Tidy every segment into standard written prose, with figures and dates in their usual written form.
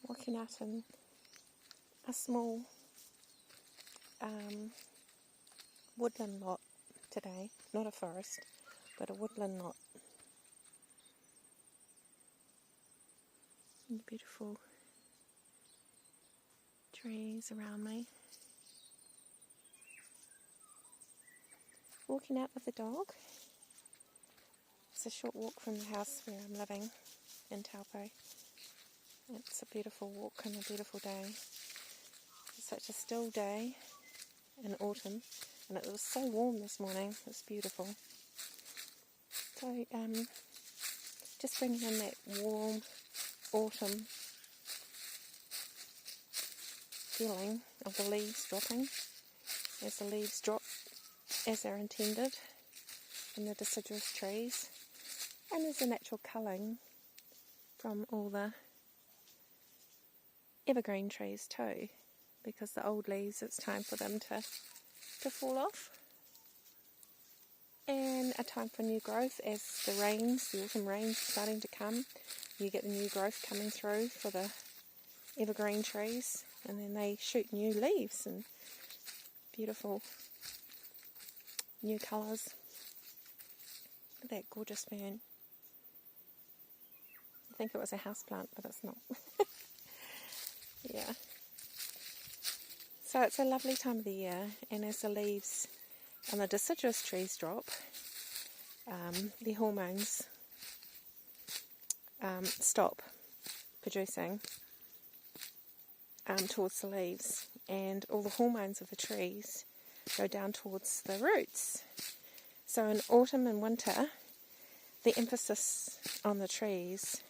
Walking out in a small woodland lot today, not a forest, but a woodland lot. And the beautiful trees around me. Walking out with the dog. It's a short walk from the house where I'm living in Taupo. It's a beautiful walk on a beautiful day. It's such a still day in autumn, and it was so warm this morning. It was beautiful. So just bringing in that warm autumn feeling of the leaves dropping, as the leaves drop as they're intended in the deciduous trees, and there's a natural culling from all the evergreen trees too, because the old leaves, it's time for them to fall off, and a time for new growth as the autumn rains starting to come. You get the new growth coming through for the evergreen trees, and then they shoot new leaves and beautiful new colours. Look at that gorgeous fern. I think it was a houseplant, but it's not. Yeah. So it's a lovely time of the year, and as the leaves on the deciduous trees drop, the hormones stop producing towards the leaves, and all the hormones of the trees go down towards the roots. So in autumn and winter, the emphasis on the trees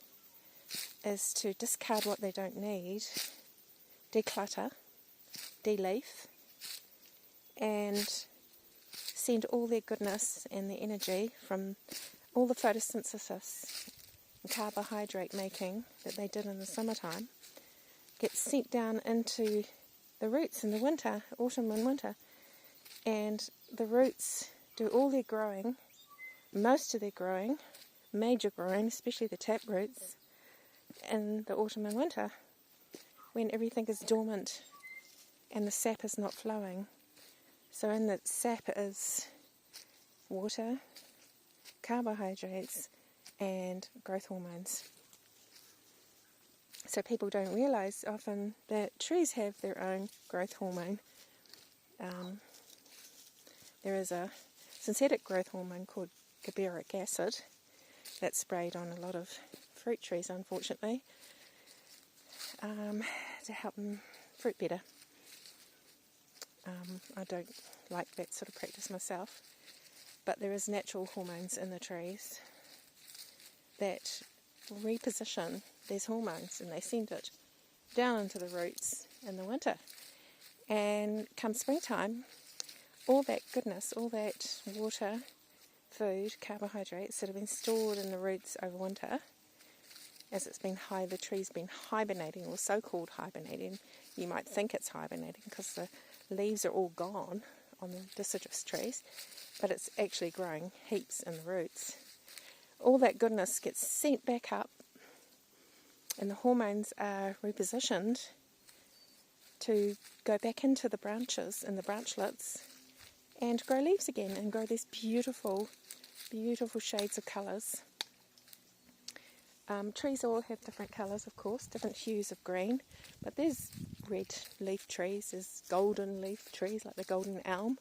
is to discard what they don't need, declutter, de-leaf, and send all their goodness and their energy from all the photosynthesis and carbohydrate making that they did in the summertime, gets sent down into the roots in the winter, autumn and winter, and the roots do all their growing, most of their growing, major growing, especially the tap roots, in the autumn and winter, when everything is dormant and the sap is not flowing. So in the sap is water, carbohydrates, and growth hormones. So people don't realise often that trees have their own growth hormone. There is a synthetic growth hormone called gibberellic acid that's sprayed on a lot of fruit trees, unfortunately, to help them fruit better. I don't like that sort of practice myself, but there is natural hormones in the trees that reposition these hormones, and they send it down into the roots in the winter. And come springtime, all that goodness, all that water, food, carbohydrates that have been stored in the roots over winter, as it's been the tree's been hibernating, or so-called hibernating. You might think it's hibernating because the leaves are all gone on the deciduous trees, but it's actually growing heaps in the roots. All that goodness gets sent back up, and the hormones are repositioned to go back into the branches and the branchlets and grow leaves again and grow these beautiful, beautiful shades of colours. Trees all have different colours, of course, different hues of green, but there's red leaf trees, there's golden leaf trees like the golden elm,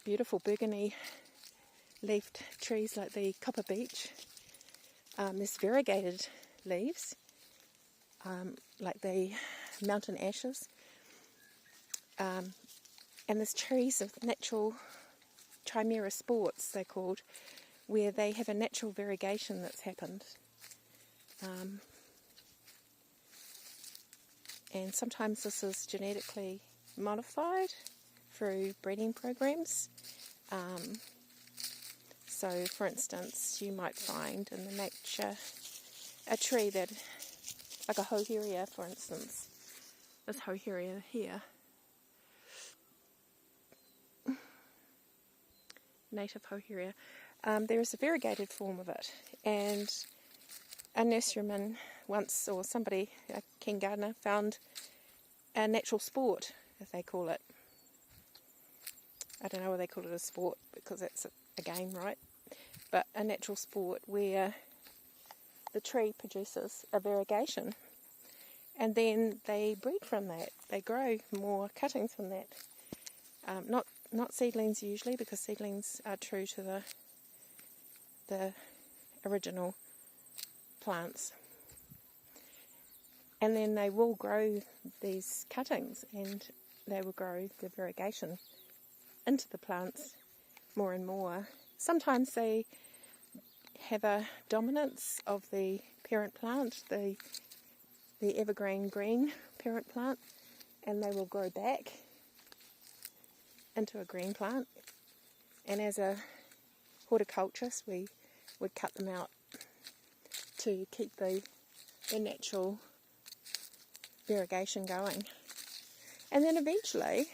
beautiful burgundy leafed trees like the copper beech. There's variegated leaves like the mountain ashes, and there's trees of natural chimera sports, they're called, where they have a natural variegation that's happened. And sometimes this is genetically modified through breeding programs. So, for instance, you might find in the nature a tree that, like a hoheria, for instance, this hoheria here, native hoheria, there is a variegated form of it, and a nurseryman once, or somebody, a Ken Gardner, found a natural sport, as they call it. I don't know why they call it a sport, because it's a game, right? But a natural sport where the tree produces a variegation, and then they breed from that. They grow more cuttings from that. Not seedlings usually, because seedlings are true to the original plants. And then they will grow these cuttings, and they will grow the variegation into the plants more and more. Sometimes they have a dominance of the parent plant, the evergreen green parent plant, and they will grow back into a green plant. And as a horticulturist, we would cut them out to keep the natural variegation going. And then eventually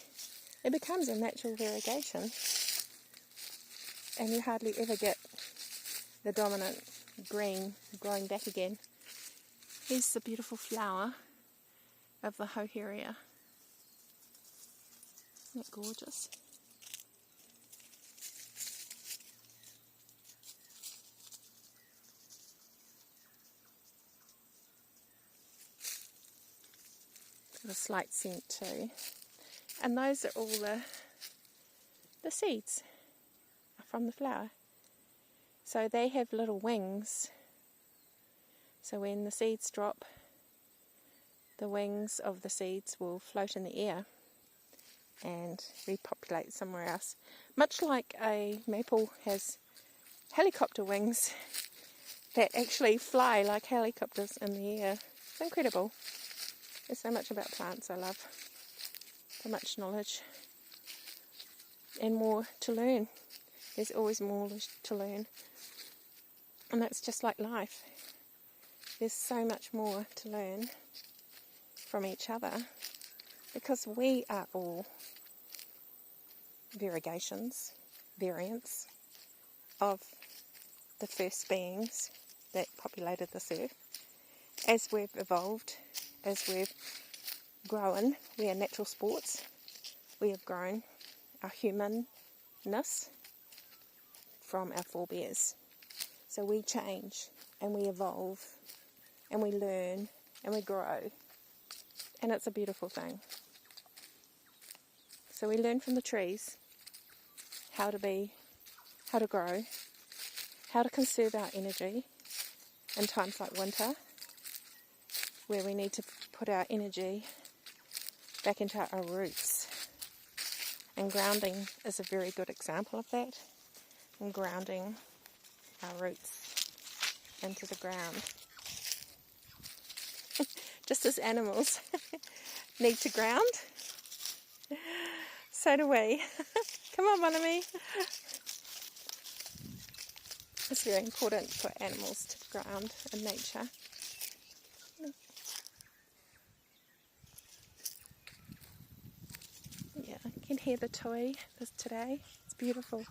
it becomes a natural variegation, and you hardly ever get the dominant green growing back again. Here's the beautiful flower of the Hoheria. Isn't that gorgeous? Got a slight scent too. And those are all the seeds from the flower. So they have little wings. So when the seeds drop, the wings of the seeds will float in the air and repopulate somewhere else. Much like a maple has helicopter wings that actually fly like helicopters in the air. It's incredible. There's so much about plants I love. So much knowledge and more to learn. There's always more to learn. And that's just like life. There's so much more to learn from each other, because we are all variants of the first beings that populated this earth. As we've evolved, as we've grown, we are natural sports. We have grown our humanness from our forebears. So we change and we evolve and we learn and we grow, and it's a beautiful thing. So we learn from the trees how to be, how to grow, how to conserve our energy in times like winter, where we need to put our energy back into our roots. And grounding is a very good example of that. And grounding our roots into the ground. Just as animals need to ground, so do we. Come on, Manami. It's very important for animals to ground in nature. Yeah, you can hear the toi today. It's beautiful.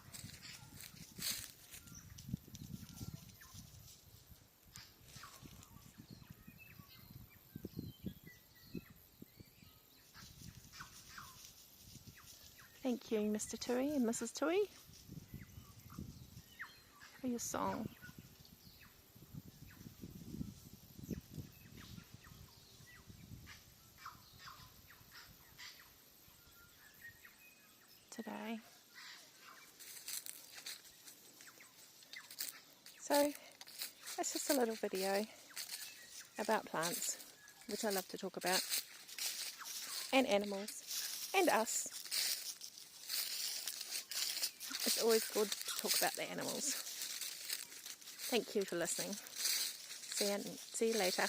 Thank you, Mr. Tui and Mrs. Tui, for your song. Today. So, that's just a little video about plants, which I love to talk about, and animals, and us. It's always good to talk about the animals. Thank you for listening. See you later.